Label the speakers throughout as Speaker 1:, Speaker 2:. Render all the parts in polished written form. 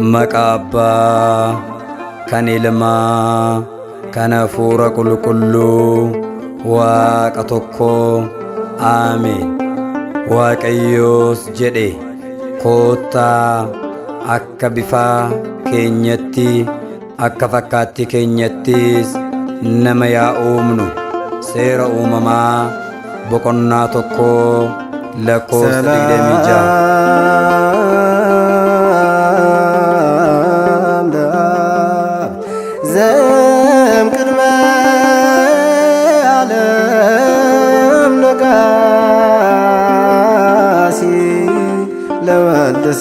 Speaker 1: Maqaa Abbaa, kan Ilmaa, kan Hafuura Qulqulluu, Waaqa tokkoo. Ameen. Waaqayyoos jedhe, koottaa akka bifa keenyatti, akka fakkaattii keenyattis nama yaa uumnu. Seera uumamaa boqonnaa 1 lakkoofsa 26.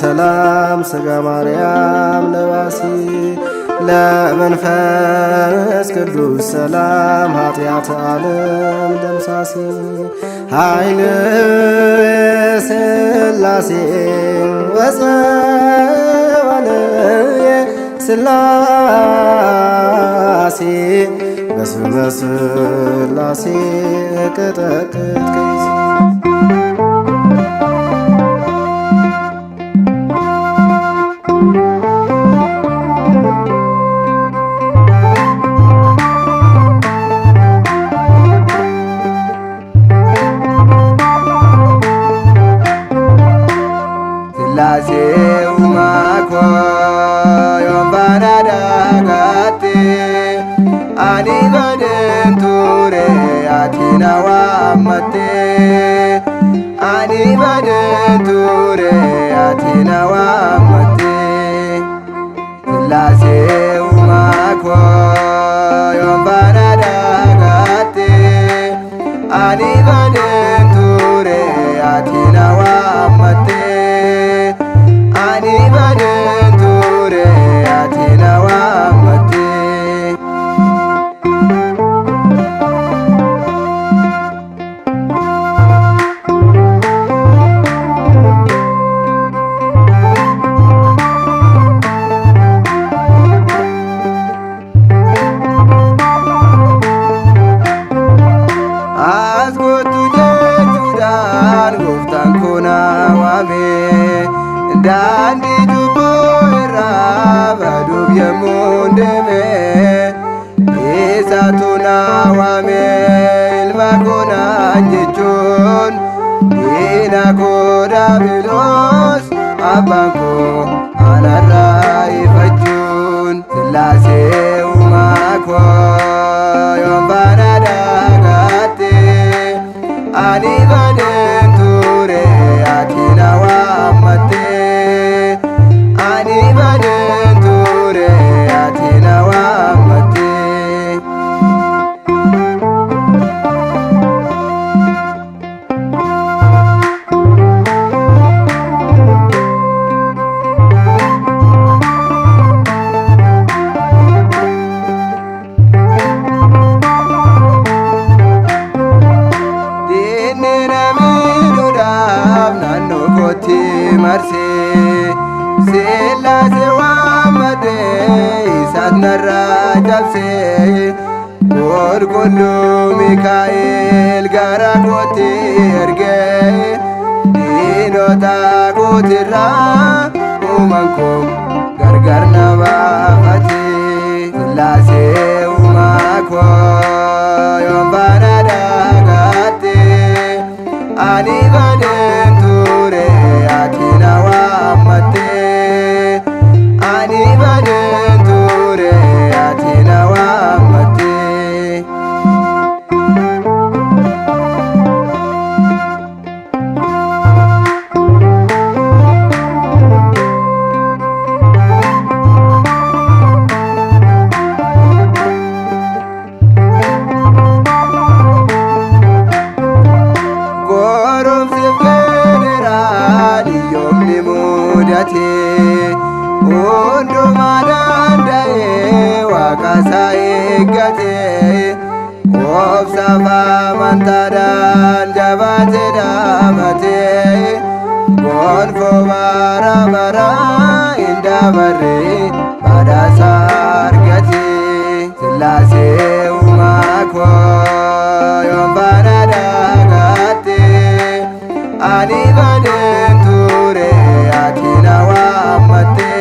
Speaker 2: ሰላም ሥጋ ማርያም ለባሲ ለመንፈስ ቅዱስ ሰላም ኃጢአት ዓለም ደምሳሲ ኃይል ሥላሴ ወፀወንየ ሥላሴ በስመ ሥላሴ እቀጠቅጥ ከይሲ
Speaker 3: Ani badenture atina wamate Lase umako yombana dagate Ani badenture atina wamate Ani badenture atina wamate Dandi dubo iraba dubyamundeme Isa tuna wame ilma kona jechun Ina koda bilos abanko anarra ifajun Silase umako yombana dagate Ani badenture atina wamate Ani badenture atina wamate Dinera midudab nanno koti marse Silase wamate isatnarra jabse Qulqullu Mikaa'el gara kooti erge Diinota kootirra uumanko gargar na baafate Sillaase uumako yombana dagate Ani badenture atina wamate Ani badenture atina wamate Unduma dandaye wakasa eeggate obsafa amantaadhaan jabaate dhaabate gonfoo bara bara hin dabarre badhaasa argate Sillaasee uumako yombana dagate ani badenture atina wamate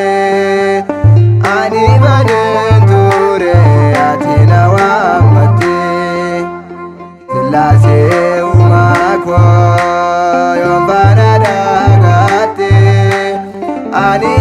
Speaker 3: sillaase uumaa koo yoon faana daagatte ani